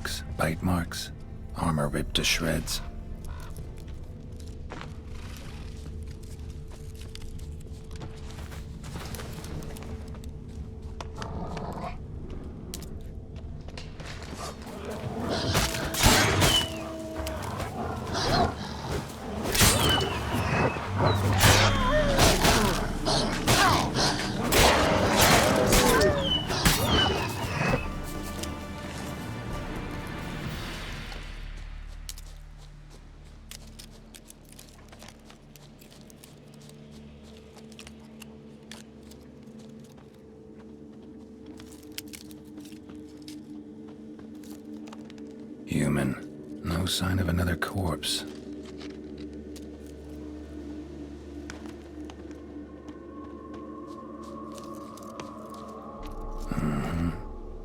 marks, bite marks, armor ripped to shreds. Human. No sign of another corpse.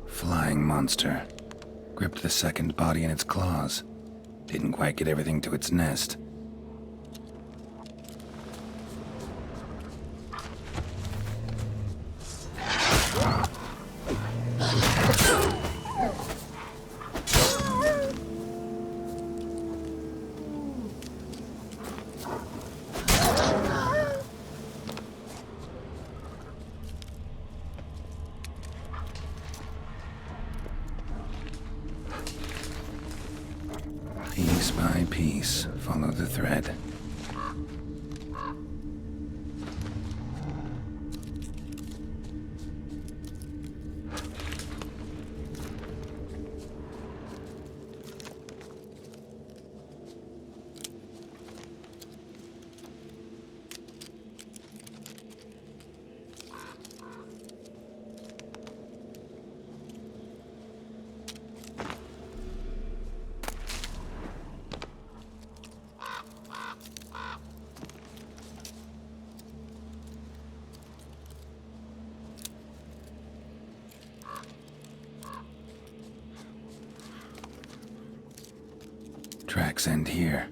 Flying monster. Gripped the second body in its claws. Didn't quite get everything to its nest. Piece by piece, follow the thread. Tracks end here.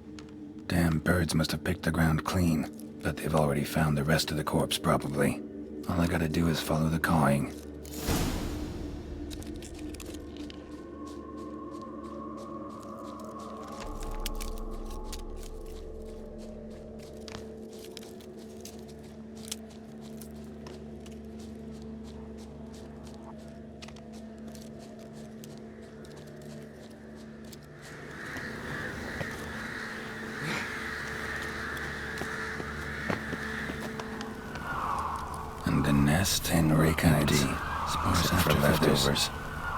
Damn birds must have picked the ground clean, but they've already found the rest of the corpse, probably. All I gotta do is follow the cawing. And the nest and rake empty. Spars after leftovers.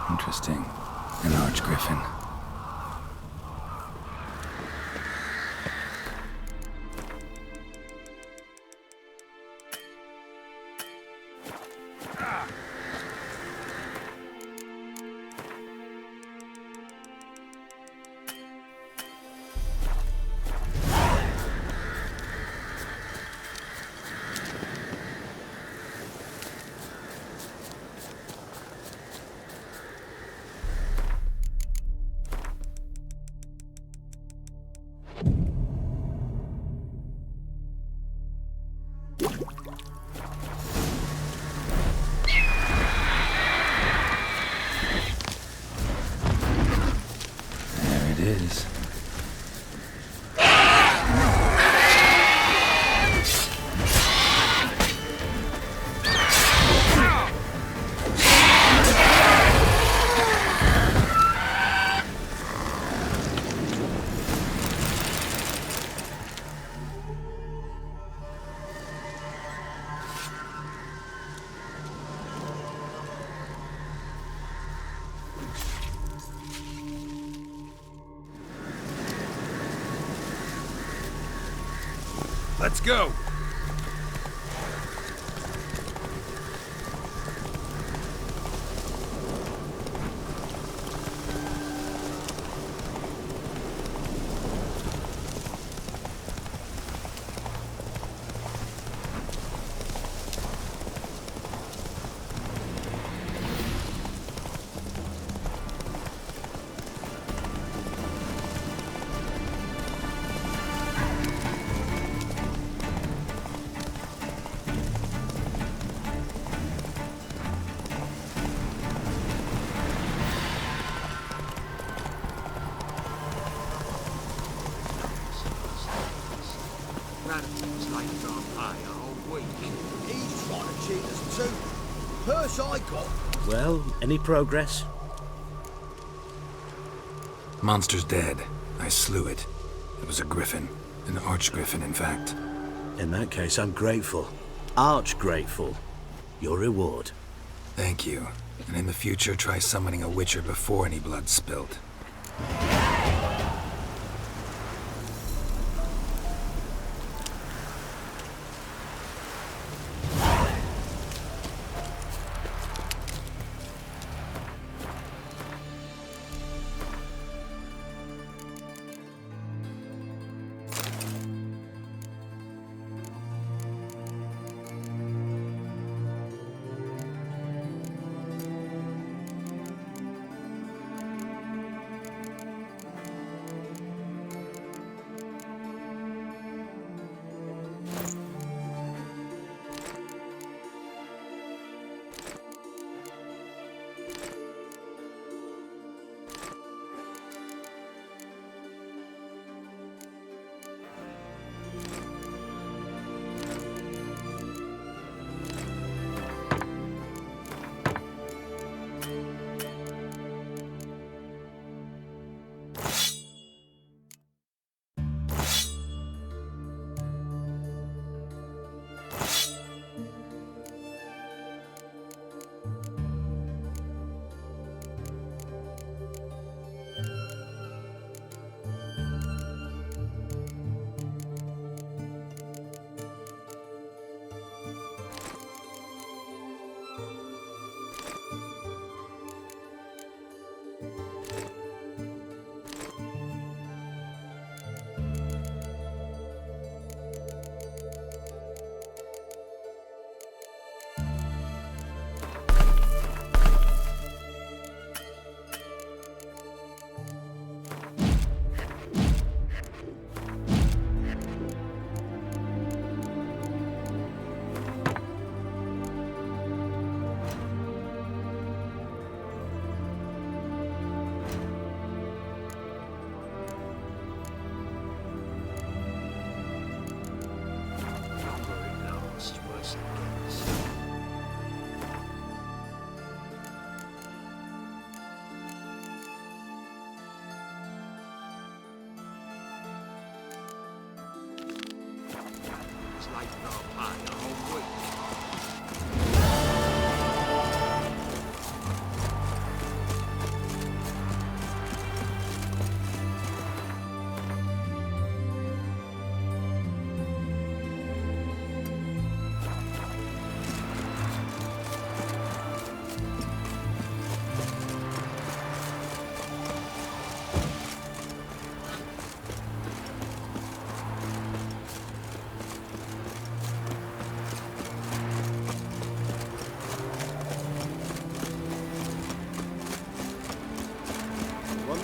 Interesting. An arch griffin. There it is. Let's go! cheaters too. Purse I got. Well, any progress? Monster's dead. I slew it. It was a griffin. An arch-griffin, in fact. In that case, I'm grateful. Arch grateful. Your reward. Thank you. And in the future, try summoning a witcher before any blood's spilt.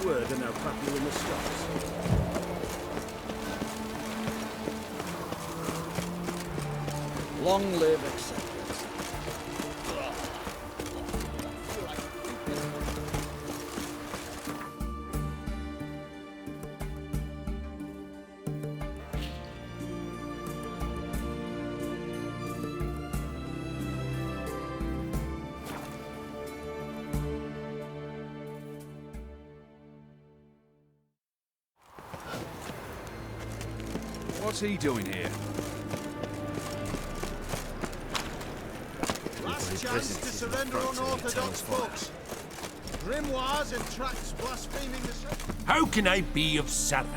Word and they'll clap you in the stocks. Long live acceptance. What's he doing here? Last chance to surrender unorthodox books. Grimoires and tracts blaspheming the sacred. How can I be of service?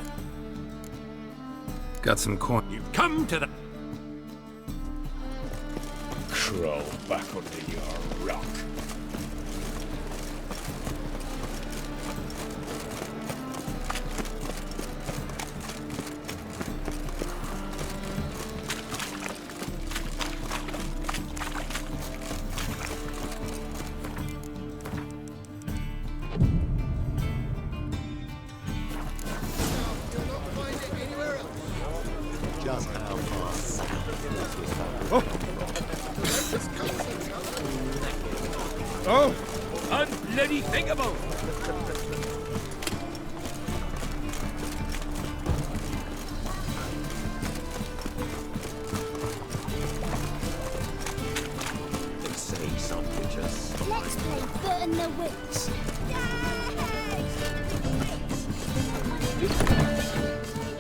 Got some coin. You've come to the... Crawl back under your rock. Oh, unbloody thinkable! Let's play Bert and the Witch.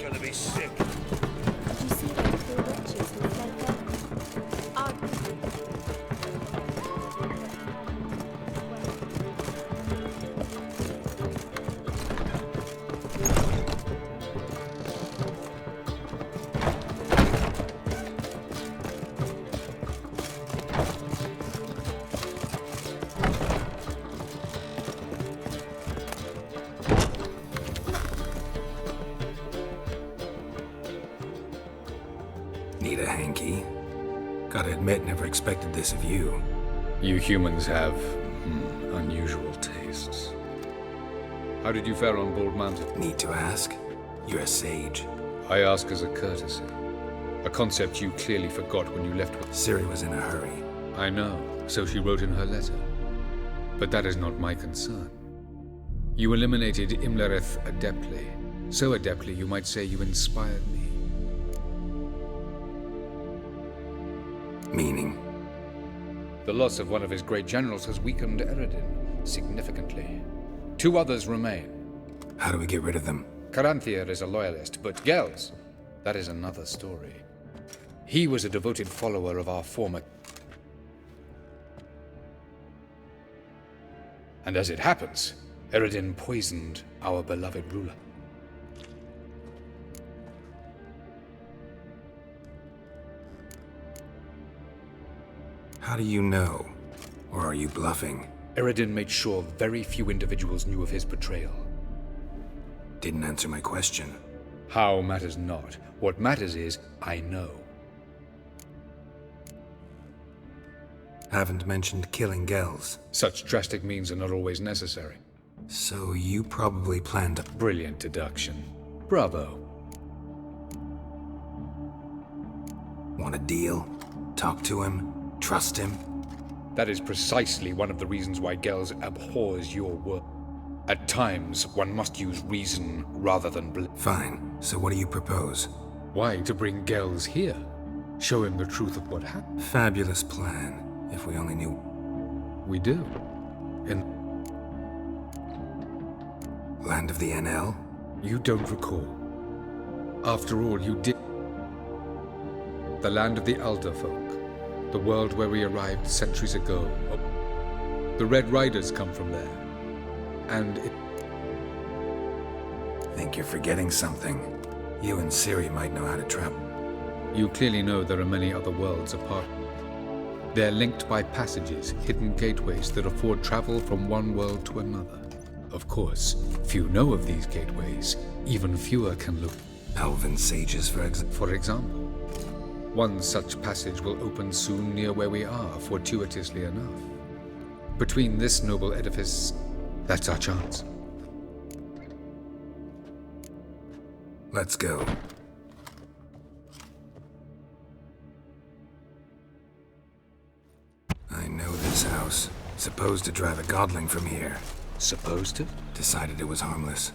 Gonna be sick. Did you see the two witches who fled them? Need a hanky? Gotta admit, never expected this of you. You humans have unusual tastes. How did you fare on Bald Mountain? Need to ask? You're a sage. I ask as a courtesy. A concept you clearly forgot when you left with... Ciri was in a hurry. I know, so she wrote in her letter. But that is not my concern. You eliminated Imlerith adeptly. So adeptly, you might say you inspired me. Meaning? The loss of one of his great generals has weakened Eredin significantly. 2 others remain. How do we get rid of them? Caranthir is a loyalist, but Gels, that is another story. He was a devoted follower of our former... And as it happens, Eredin poisoned our beloved ruler. How do you know? Or are you bluffing? Eredin made sure very few individuals knew of his betrayal. Didn't answer my question. How matters not. What matters is, I know. Haven't mentioned killing Gels. Such drastic means are not always necessary. So you probably planned a... Brilliant deduction. Bravo. Want a deal? Talk to him? Trust him? That is precisely one of the reasons why Gels abhors your work. At times, one must use reason rather than Fine. So what do you propose? Why, to bring Gels here? Show him the truth of what happened. Fabulous plan. If we only knew... We do. In... Land of the NL? You don't recall. After all, you did... The land of the Alder folk. The world where we arrived centuries ago. The Red Riders come from there. And it... Think you're forgetting something. You and Ciri might know how to travel. You clearly know there are many other worlds apart. They're linked by passages, hidden gateways that afford travel from one world to another. Of course, few know of these gateways. Even fewer can look. Elven sages, for example. One such passage will open soon near where we are, fortuitously enough. Between this noble edifice, that's our chance. Let's go. I know this house. Supposed to drive a godling from here. Supposed to? Decided it was harmless.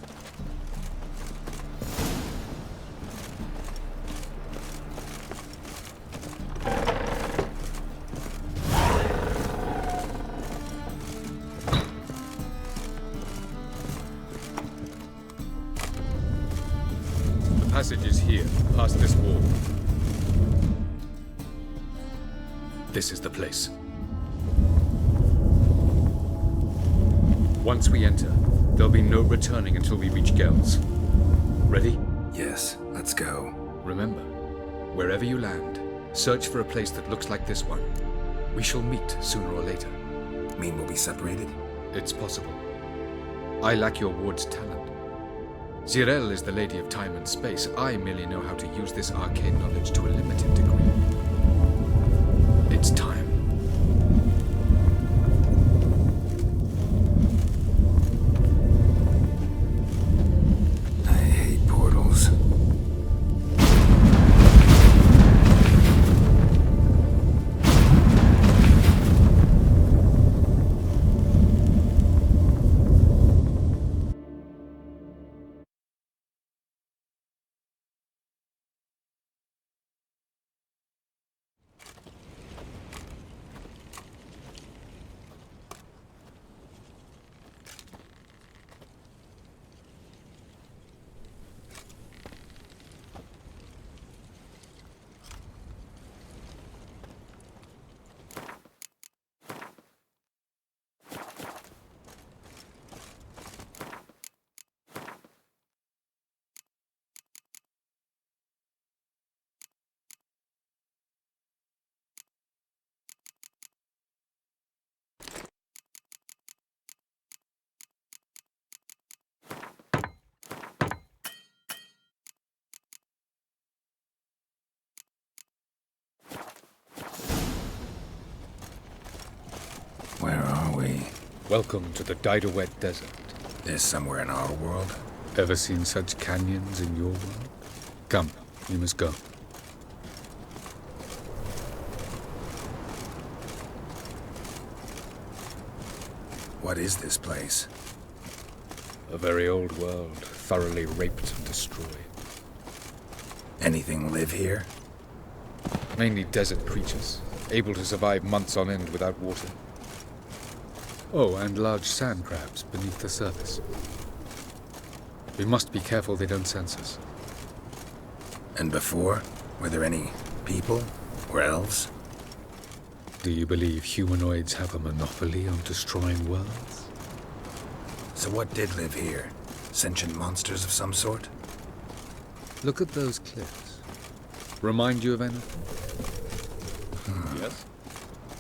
The passage is here, past this wall. This is the place. Once we enter, there'll be no returning until we reach Gels. Ready? Yes, let's go. Remember, wherever you land, search for a place that looks like this one. We shall meet sooner or later. Mean we'll be separated? It's possible. I lack your ward's talent. Zirel is the lady of time and space. I merely know how to use this arcane knowledge to a limited degree. It's time. I hate portals. Where are we? Welcome to the Wet Desert. This somewhere in our world? Ever seen such canyons in your world? Come, you must go. What is this place? A very old world, thoroughly raped and destroyed. Anything live here? Mainly desert creatures, able to survive months on end without water. Oh, and large sand crabs beneath the surface. We must be careful they don't sense us. And before? Were there any people? Or elves? Do you believe humanoids have a monopoly on destroying worlds? So what did live here? Sentient monsters of some sort? Look at those cliffs. Remind you of anything? Yes?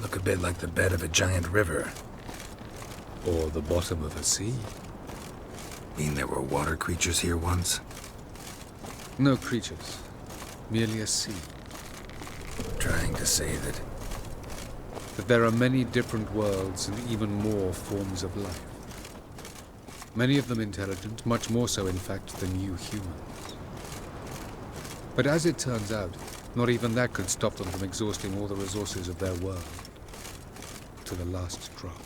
Look a bit like the bed of a giant river. Or the bottom of a sea? Mean there were water creatures here once? No creatures. Merely a sea. Trying to say that... But there are many different worlds and even more forms of life. Many of them intelligent, much more so in fact than you humans. But as it turns out, not even that could stop them from exhausting all the resources of their world. To the last drop.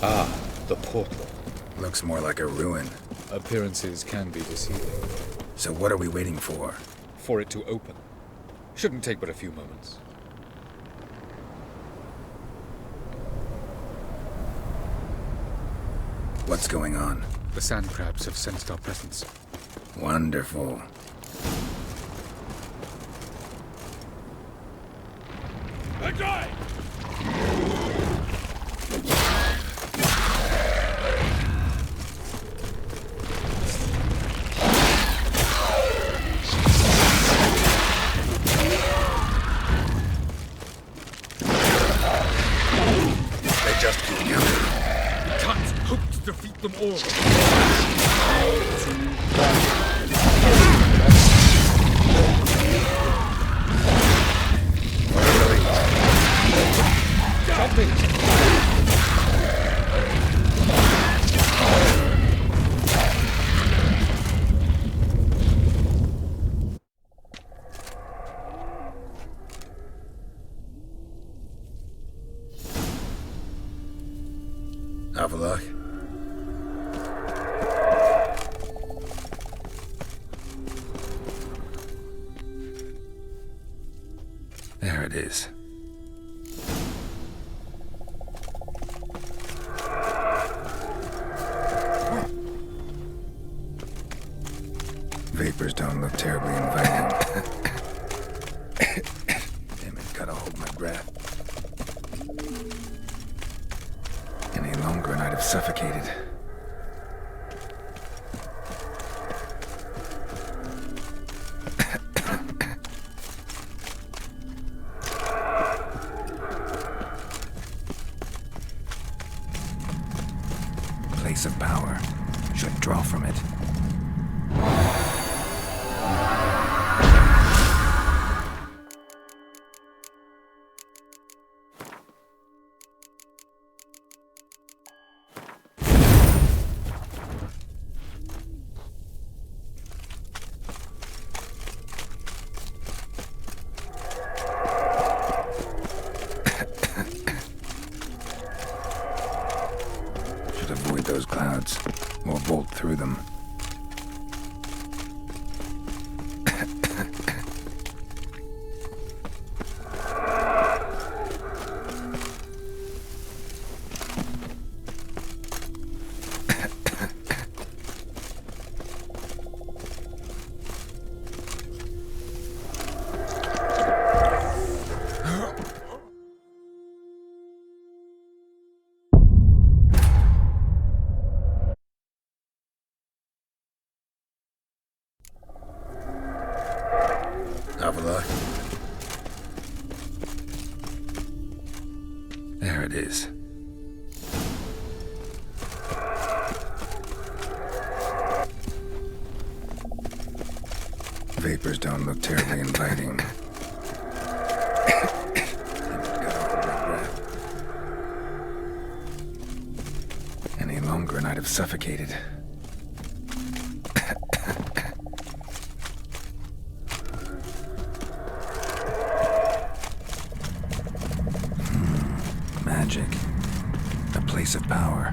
Ah, the portal. Looks more like a ruin. Appearances can be deceiving. So what are we waiting for? For it to open. Shouldn't take but a few moments. What's going on? The sand crabs have sensed our presence. Wonderful. A guy! They just keep coming. Can't hope to defeat them all. Have a look. There it is. Vapors don't look terribly inviting. Damn it, gotta hold my breath. Any longer and I'd have suffocated. Place of power. Should draw from it. Avoid those clouds, or bolt through them. Have a look. There it is. Vapors don't look terribly inviting. have suffocated. Magic. A place of power.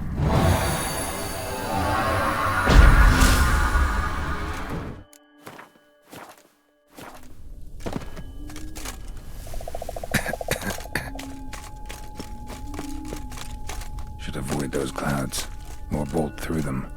Should avoid those clouds, or bolt through them.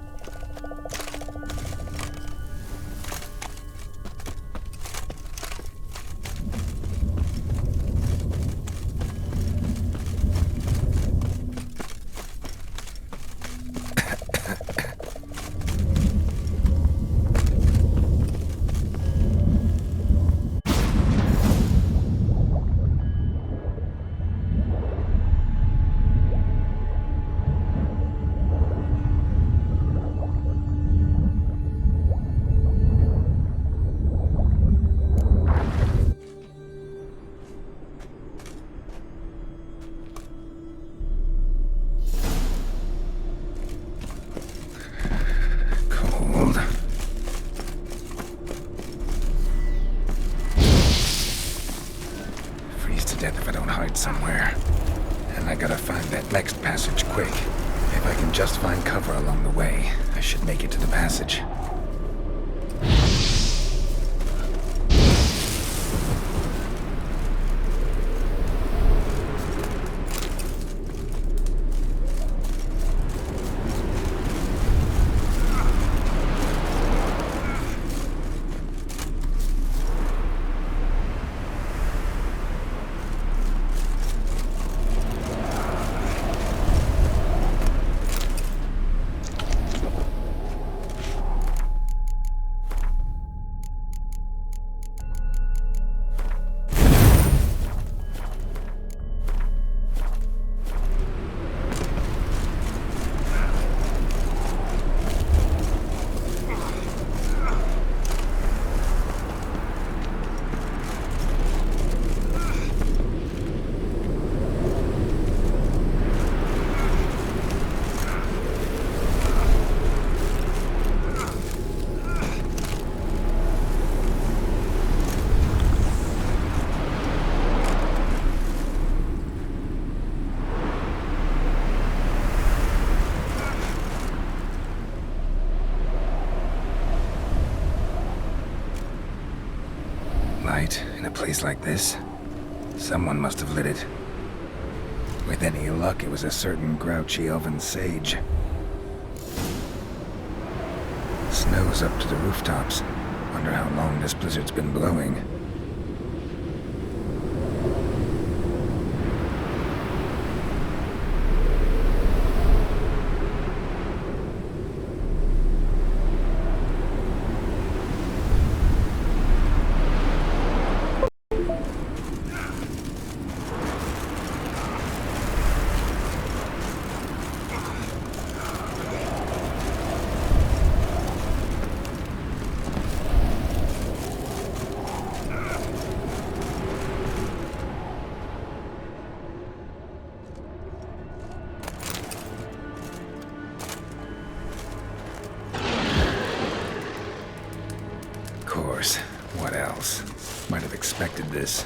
If I don't hide somewhere. And I gotta find that next passage quick. If I can just find cover along the way, I should make it to the passage. In a place like this, someone must have lit it. With any luck, it was a certain grouchy elven sage. Snow's up to the rooftops. Wonder how long this blizzard's been blowing. What else? Might have expected this.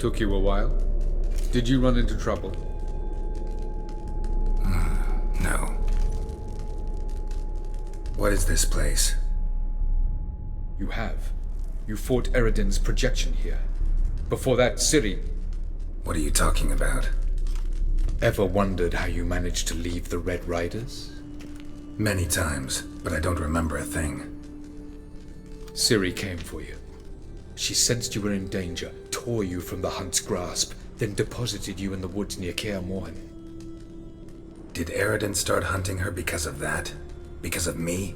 Took you a while? Did you run into trouble? No. What is this place? You have. You fought Eridan's projection here. Before that, Ciri. What are you talking about? Ever wondered how you managed to leave the Red Riders? Many times, but I don't remember a thing. Ciri came for you. She sensed you were in danger, tore you from the Hunt's grasp, then deposited you in the woods near Kaer Morhen. Did Eridan start hunting her because of that? Because of me?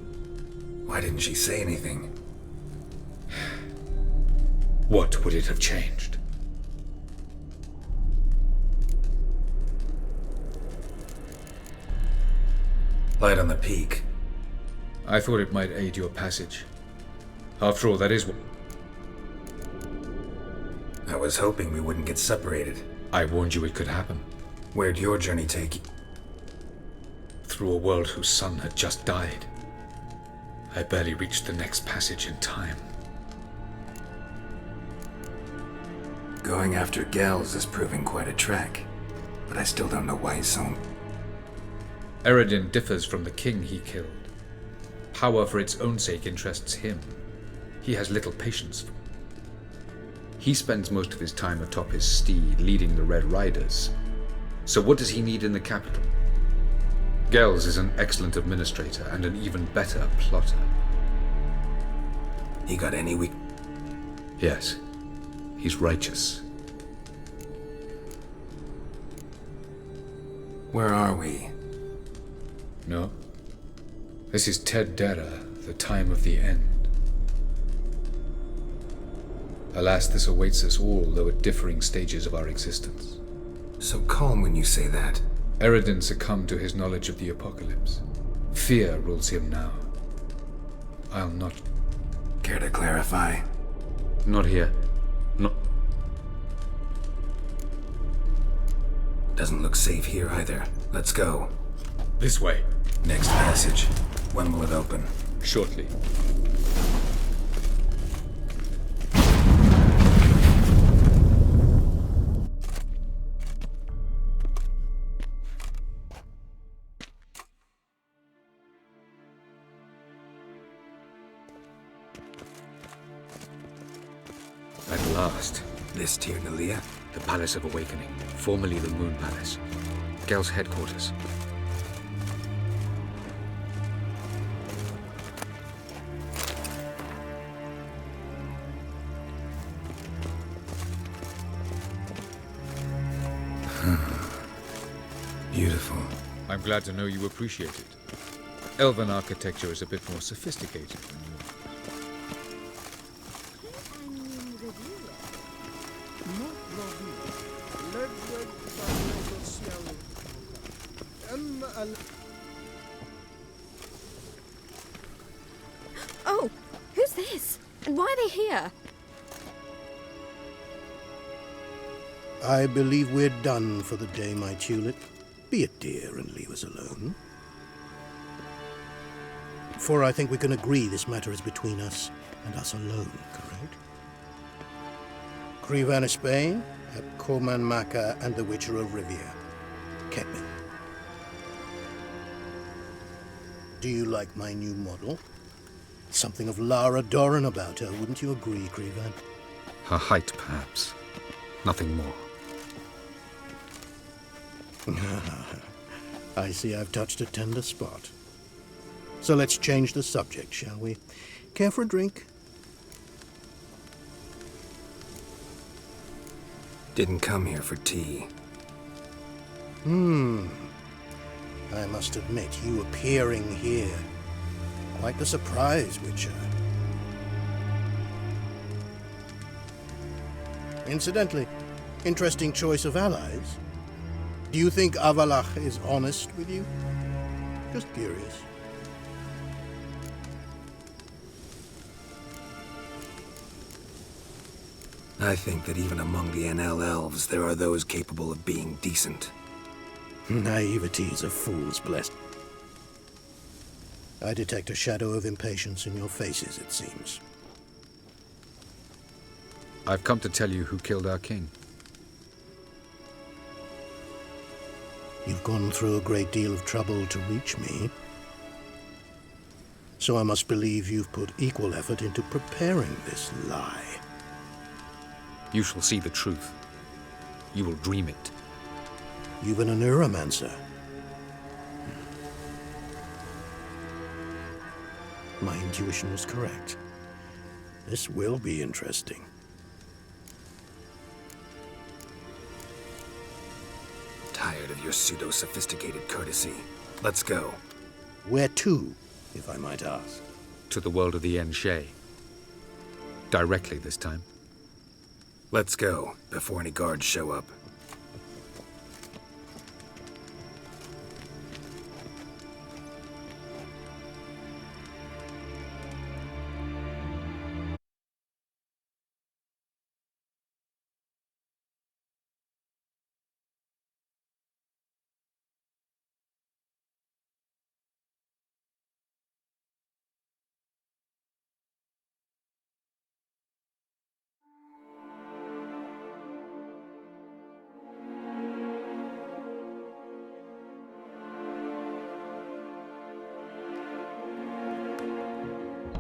Why didn't she say anything? What would it have changed? Light on the peak. I thought it might aid your passage. After all, that is what... I was hoping we wouldn't get separated. I warned you it could happen. Where'd your journey take you? Through a world whose son had just died. I barely reached the next passage in time. Going after Gels is proving quite a trek, but I still don't know why he's so... Eridan differs from the king he killed. Power for its own sake interests him. He has little patience for. He spends most of his time atop his steed, leading the Red Riders. So what does he need in the capital? Gels is an excellent administrator and an even better plotter. He got any weak... Yes, he's righteous. Where are we? No? This is Ted Dera, the time of the end. Alas, this awaits us all, though at differing stages of our existence. So calm when you say that. Eridan succumbed to his knowledge of the apocalypse. Fear rules him now. I'll not... Care to clarify? Not here. Not... Doesn't look safe here either. Let's go. This way. Next passage. When will it open? Shortly. At last. This Tir Nalia? The Palace of Awakening, formerly the Moon Palace. Gel's headquarters. Beautiful. I'm glad to know you appreciate it. Elven architecture is a bit more sophisticated than yours. Oh, who's this? And why are they here? I believe we're done for the day, my tulip. Be a dear and leave us alone. For I think we can agree this matter is between us and us alone, correct? Krivan of Spain, Koman Maka, and the Witcher of Rivia. Ketman. Do you like my new model? Something of Lara Doran about her, wouldn't you agree, Krivan? Her height, perhaps. Nothing more. I see I've touched a tender spot. So let's change the subject, shall we? Care for a drink? Didn't come here for tea. I must admit, you appearing here. Quite the surprise, Witcher. Incidentally, interesting choice of allies. Do you think Avalach is honest with you? Just curious. I think that even among the NL elves, there are those capable of being decent. Naivety is a fool's blessed. I detect a shadow of impatience in your faces, it seems. I've come to tell you who killed our king. You've gone through a great deal of trouble to reach me. So I must believe you've put equal effort into preparing this lie. You shall see the truth. You will dream it. You've been a neuromancer. My intuition was correct. This will be interesting. Tired of your pseudo-sophisticated courtesy. Let's go. Where to, if I might ask? To the world of the Enshe. Directly this time. Let's go, before any guards show up.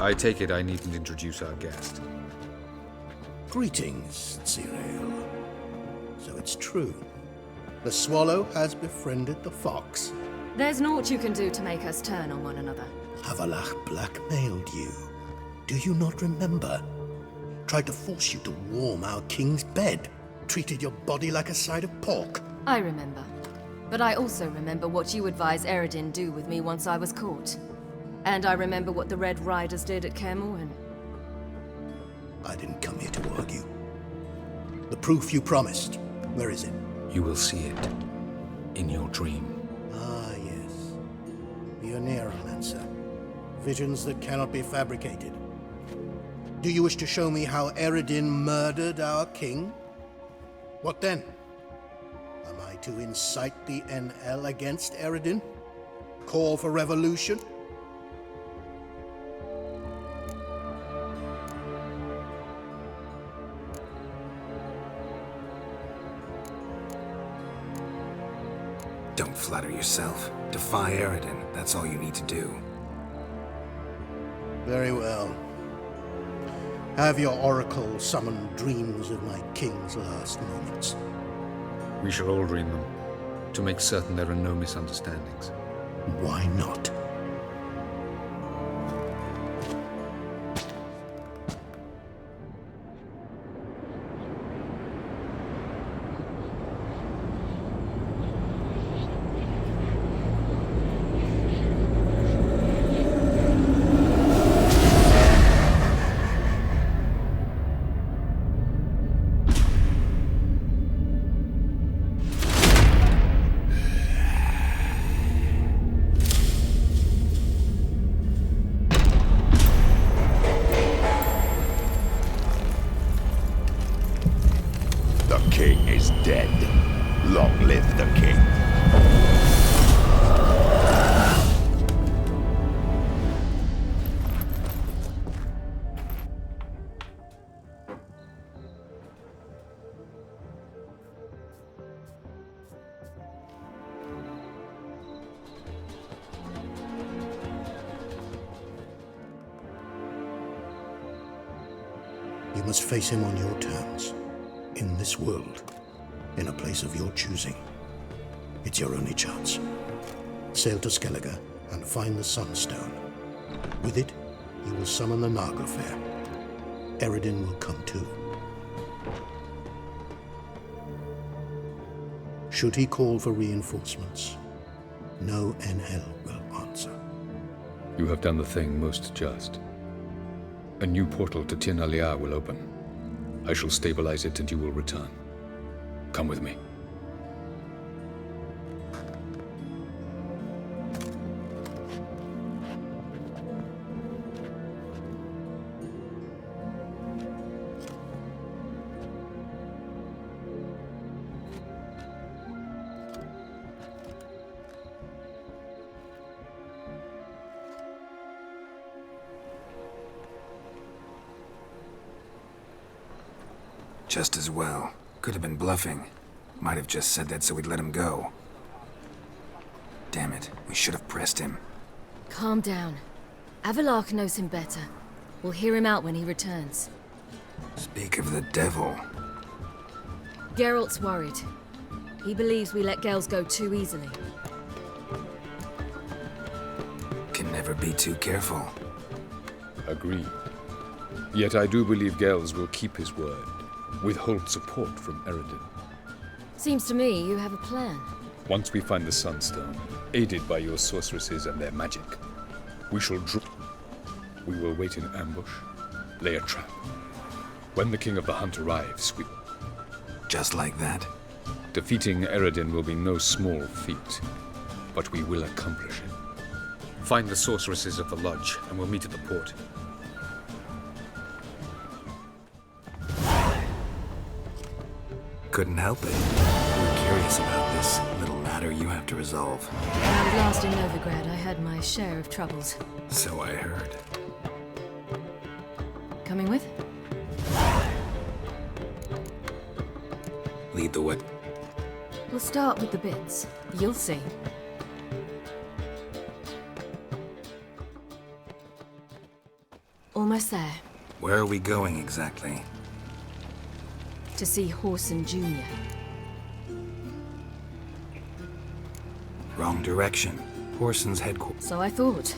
I take it I needn't introduce our guest. Greetings, Cyril. So it's true. The swallow has befriended the fox. There's naught you can do to make us turn on one another. Avalach blackmailed you. Do you not remember? Tried to force you to warm our king's bed. Treated your body like a side of pork. I remember. But I also remember what you advised REDengine do with me once I was caught. And I remember what the Red Riders did at Kaer Morhen. I didn't come here to argue. The proof you promised, where is it? You will see it. In your dream. Ah, yes. The Neuromancer. Visions that cannot be fabricated. Do you wish to show me how REDengine murdered our king? What then? Am I to incite the NL against REDengine? Call for revolution? Don't flatter yourself. Defy REDengine. That's all you need to do. Very well. Have your oracle summon dreams of my king's last moments. We shall all dream them, to make certain there are no misunderstandings. Why not? Dead. Long live the king. You must face him on your terms, in this world. In a place of your choosing. It's your only chance. Sail to Skellige and find the Sunstone. With it, you will summon the Nagelfair. REDengine will come too. Should he call for reinforcements, no NL will answer. You have done the thing most just. A new portal to Tir na Liar will open. I shall stabilize it and you will return. Come with me. Just as well. Could have been bluffing. Might have just said that so we'd let him go. Damn it, we should have pressed him. Calm down. Avalark knows him better. We'll hear him out when he returns. Speak of the devil. Geralt's worried. He believes we let Gales go too easily. Can never be too careful. Agreed. Yet I do believe Gales will keep his word, withhold support from Eredin. Seems to me you have a plan. Once we find the Sunstone, aided by your sorceresses and their magic, we shall We will wait in ambush, lay a trap. When the King of the Hunt arrives, we... Just like that? Defeating Eredin will be no small feat, but we will accomplish it. Find the sorceresses of the Lodge, and we'll meet at the port. Couldn't help it. We're curious about this little matter you have to resolve. When I was last in Novigrad, I had my share of troubles. So I heard. Coming with? Lead the way. We'll start with the bits. You'll see. Almost there. Where are we going exactly? To see Horson Jr. Wrong direction. Horson's headquarters. So I thought.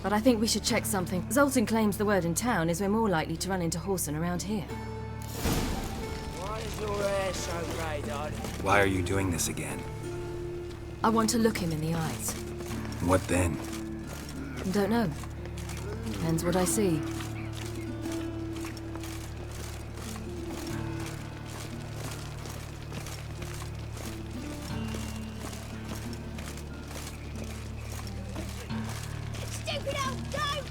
But I think we should check something. Zoltan claims the word in town is we're more likely to run into Horson around here. Why is your hair so grey, darling? Why are you doing this again? I want to look him in the eyes. What then? Don't know. Depends what I see. Stupid old goat!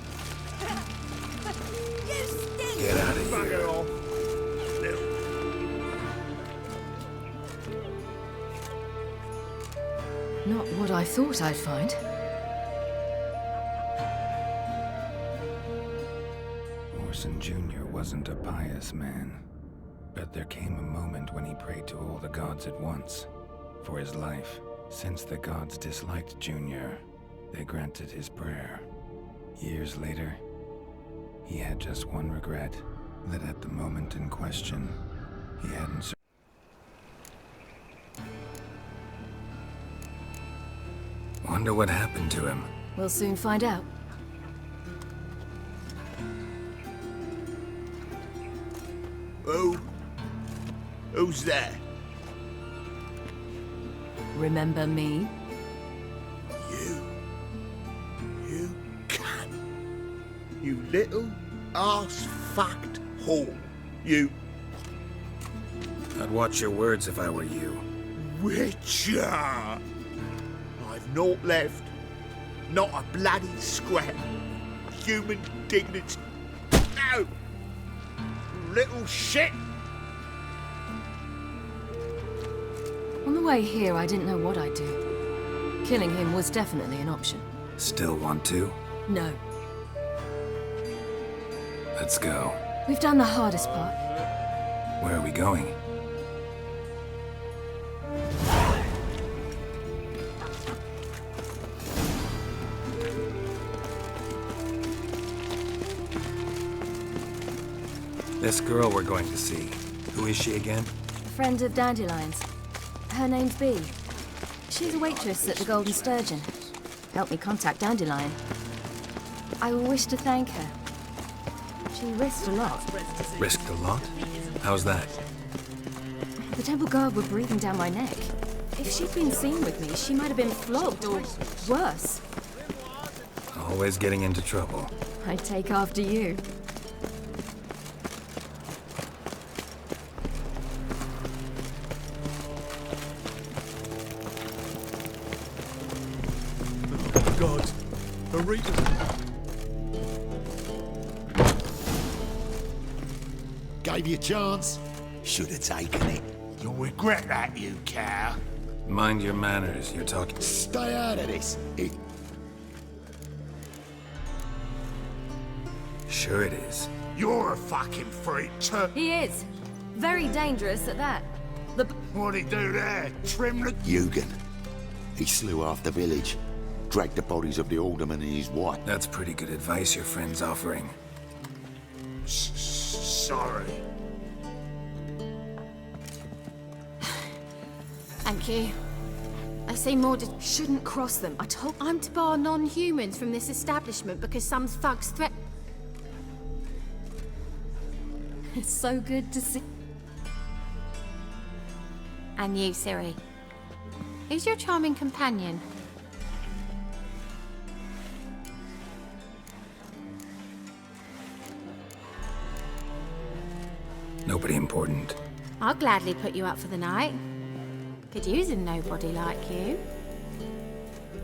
You stink! Get out of here. Bugger off. Not what I thought I'd find. Horson Jr. wasn't a pious man, but there came a moment when he prayed to all the gods at once for his life. Since the gods disliked Jr., they granted his prayer. Years later, he had just one regret, that at the moment in question, he hadn't... Wonder what happened to him. We'll soon find out. Who's there? Remember me? You cunt. You little ass-fucked whore. You... I'd watch your words if I were you. Witcher! I've naught left. Not a bloody scrap. Human dignity. No! Little shit! On the way here, I didn't know what I'd do. Killing him was definitely an option. Still want to? No. Let's go. We've done the hardest part. Where are we going? This girl we're going to see. Who is she again? Friend of Dandelion's. Her name's Bee. She's a waitress at the Golden Sturgeon. Helped me contact Dandelion. I wish to thank her. She risked a lot. Risked a lot? How's that? The Temple Guard were breathing down my neck. If she'd been seen with me, she might have been flogged or worse. Always getting into trouble. I'd take after you. God, the Reaper. Gave you a chance. Should have taken it. You'll regret that, you cow. Mind your manners, you're talking... Stay out of this. Sure it is. You're a fucking freak, too. He is. Very dangerous at that. What'd he do there? Trim the... Eugen. He slew half the village, dragged the bodies of the alderman and his wife. That's pretty good advice your friend's offering. Sorry. Thank you. I see more to... Shouldn't cross them. I told... I'm to bar non-humans from this establishment because some thugs threat... It's so good to see. And you, Ciri. Who's your charming companion? Nobody important. I'll gladly put you up for the night. Could use a nobody like you.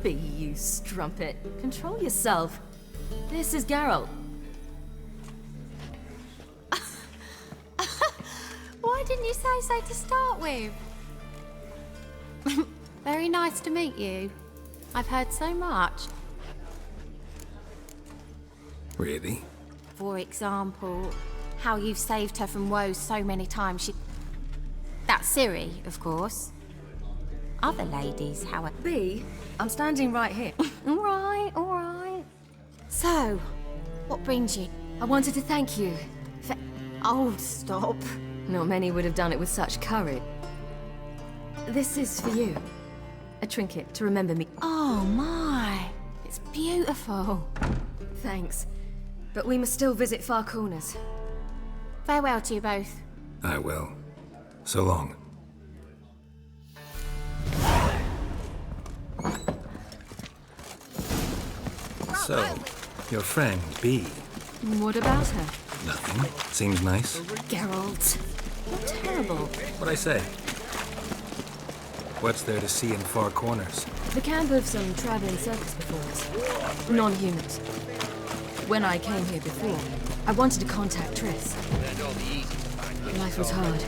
Be you strumpet. Control yourself. This is Geralt. Why didn't you say so to start with? Very nice to meet you. I've heard so much. Really? For example, how you've saved her from woes so many times. That's Ciri, of course. Other ladies, however... B, I'm standing right here. All right. So, what brings you? I wanted to thank you. Oh, stop. Not many would have done it with such courage. This is for you. A trinket to remember me. Oh, my. It's beautiful. Thanks. But we must still visit Far Corners. Farewell to you both. I will. So long. So, your friend, B. What about her? Nothing. Seems nice. Geralt. You're terrible. What'd I say? What's there to see in Far Corners? The camp of some traveling circus performers. Non-humans. When I came here before, I wanted to contact Triss. Life was hard.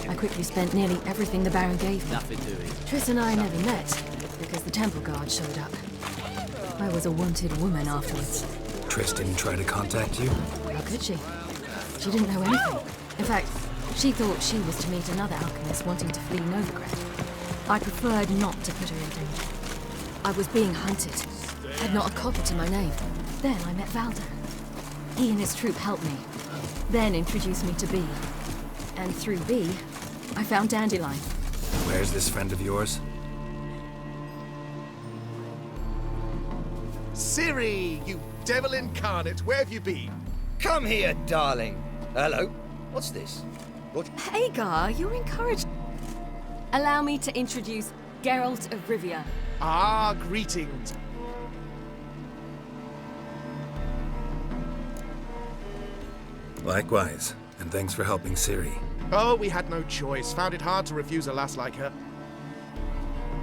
I quickly spent nearly everything the Baron gave me. Triss and I never met, because the temple guard showed up. I was a wanted woman afterwards. Triss didn't try to contact you? How could she? She didn't know anything. In fact, she thought she was to meet another alchemist wanting to flee Novigrad. I preferred not to put her in danger. I was being hunted. Had not a copper to my name. Then I met Valder. He and his troop helped me. Then introduced me to B. And through B, I found Dandelion. Where's this friend of yours? Ciri, you devil incarnate, where have you been? Come here, darling. Hello. What's this? What? Hagar, you're encouraged. Allow me to introduce Geralt of Rivia. Ah, greetings. Likewise, and thanks for helping Ciri. Oh, we had no choice. Found it hard to refuse a lass like her.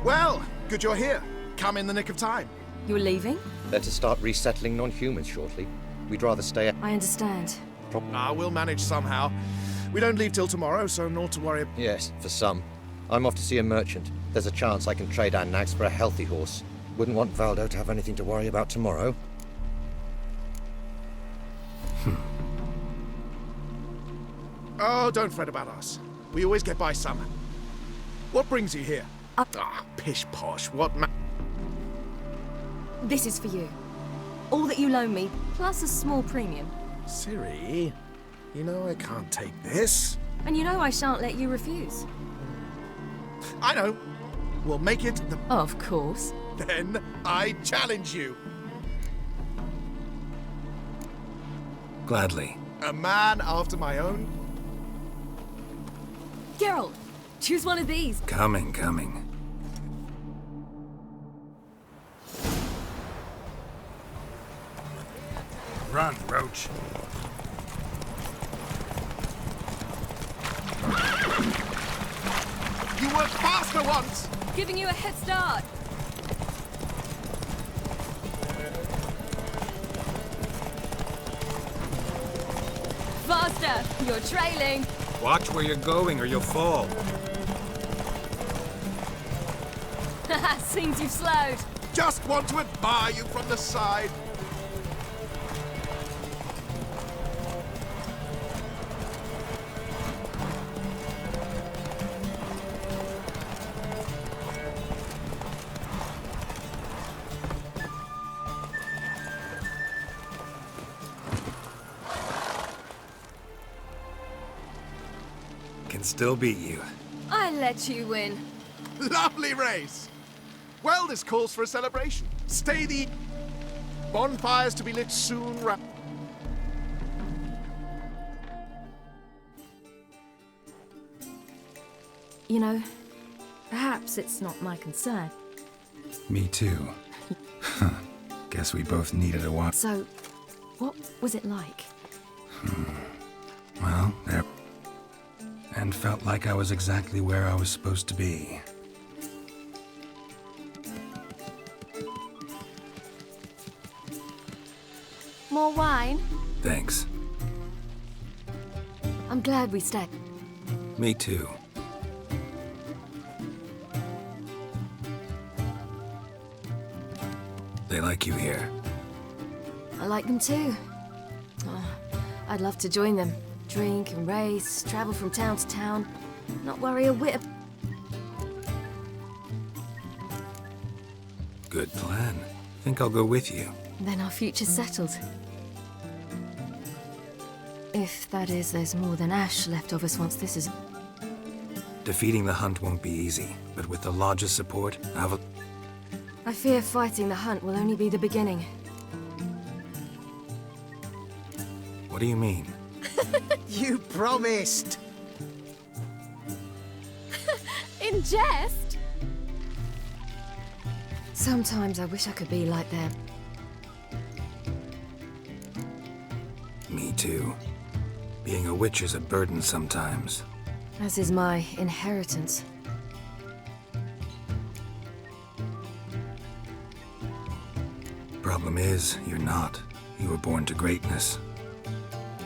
Well, good you're here. Come in the nick of time. You're leaving? They're to start resettling non-humans shortly. We'd rather stay at... I understand. We'll manage somehow. We don't leave till tomorrow, so not to worry. Yes, for some. I'm off to see a merchant. There's a chance I can trade our nags for a healthy horse. Wouldn't want Valdo to have anything to worry about tomorrow. Oh, don't fret about us. We always get by somehow. What brings you here? Pish-posh, what This is for you. All that you loan me, plus a small premium. Ciri, you know I can't take this. And you know I shan't let you refuse. I know. We'll make it the... Of course. Then I challenge you. Gladly. A man after my own... Geralt, choose one of these. Coming. Run, Roach. You were faster once! Giving you a head start. Faster! You're trailing. Watch where you're going or you'll fall. Seems you've slowed. Just want to admire you from the side. can still beat you. I let you win. Lovely race! Well, this calls for a celebration. Stay the... Bonfires to be lit soon, You know, perhaps it's not my concern. Me too. Guess we both needed a while. So, what was it like? Well, there... And felt like I was exactly where I was supposed to be. More wine? Thanks. I'm glad we stayed. Me too. They like you here. I like them too. Oh, I'd love to join them. Drink and race, travel from town to town. Not worry a whit. Good plan. Think I'll go with you. Then our future's settled. If, that is, there's more than ash left of us once this is... Defeating the hunt won't be easy, but with the Lodge's support, I fear fighting the hunt will only be the beginning. What do you mean? You promised! In jest? Sometimes I wish I could be like them. Me too. Being a witch is a burden sometimes. As is my inheritance. Problem is, you're not. You were born to greatness.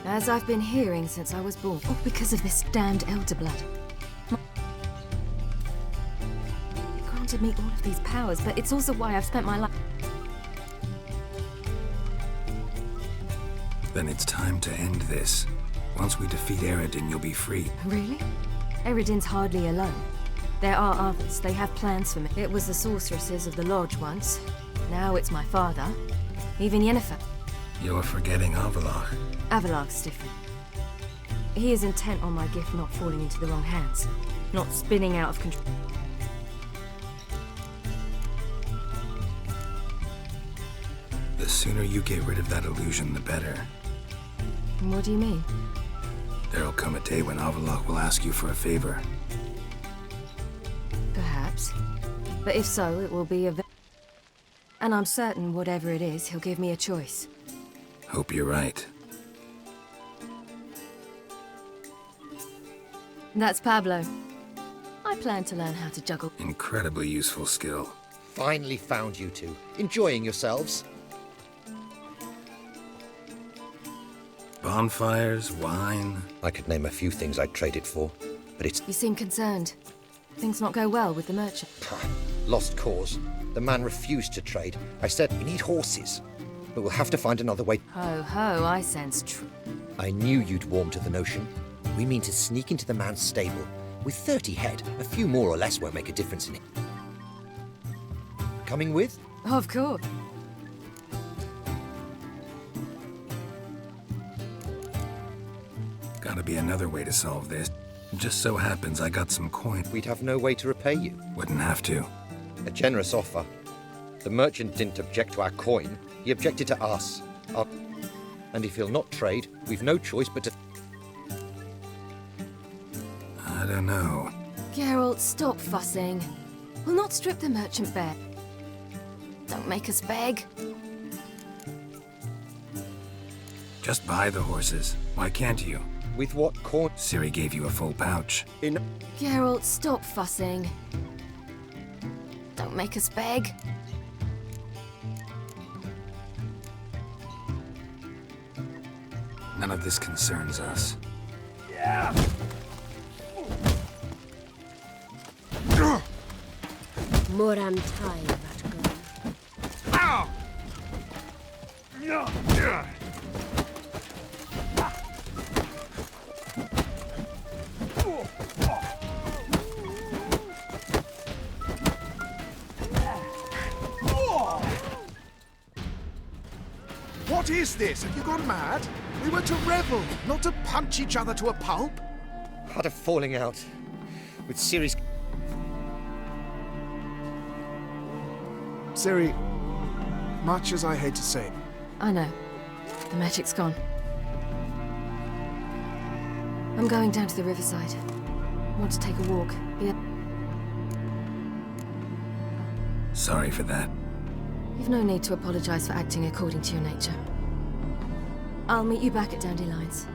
As I've been hearing since I was born. All because of this damned elder blood. It granted me all of these powers, but it's also why I've spent my life... Then it's time to end this. Once we defeat REDengine, you'll be free. Really? REDengine's hardly alone. There are others. They have plans for me. It was the sorceresses of the Lodge once. Now it's my father. Even Yennefer. You're forgetting Avallac'h. Avallac'h's different. He is intent on my gift not falling into the wrong hands. Not spinning out of control. The sooner you get rid of that illusion, the better. What do you mean? There'll come a day when Avallac'h will ask you for a favor. Perhaps. But if so, it will be a... And I'm certain whatever it is, he'll give me a choice. Hope you're right. That's Pablo. I plan to learn how to juggle. Incredibly useful skill. Finally found you two. Enjoying yourselves? Bonfires, wine... I could name a few things I'd trade it for, but it's... You seem concerned. Things not go well with the merchant. Lost cause. The man refused to trade. I said, we need horses, but we'll have to find another way. Ho ho, I sense I knew you'd warm to the notion. We mean to sneak into the man's stable. With 30 head, a few more or less won't make a difference in it. Coming with? Of course. Gotta be another way to solve this. It just so happens I got some coin. We'd have no way to repay you. Wouldn't have to. A generous offer. The merchant didn't object to our coin. He objected to us. And if he'll not trade, we've no choice but to... I don't know. Geralt, stop fussing. We'll not strip the merchant bare. Don't make us beg. Just buy the horses. Why can't you? With what coin? Ciri gave you a full pouch. Geralt, stop fussing. Don't make us beg. None of this concerns us. Yeah. Moran time, that girl. Ow! Yeah. What is this? Have you gone mad? We were to revel, not to punch each other to a pulp. Had a falling out with Ciri's... Ciri, much as I hate to say it, I know. The magic's gone. I'm going down to the riverside. Want to take a walk. Sorry for that. You've no need to apologize for acting according to your nature. I'll meet you back at Dandelions.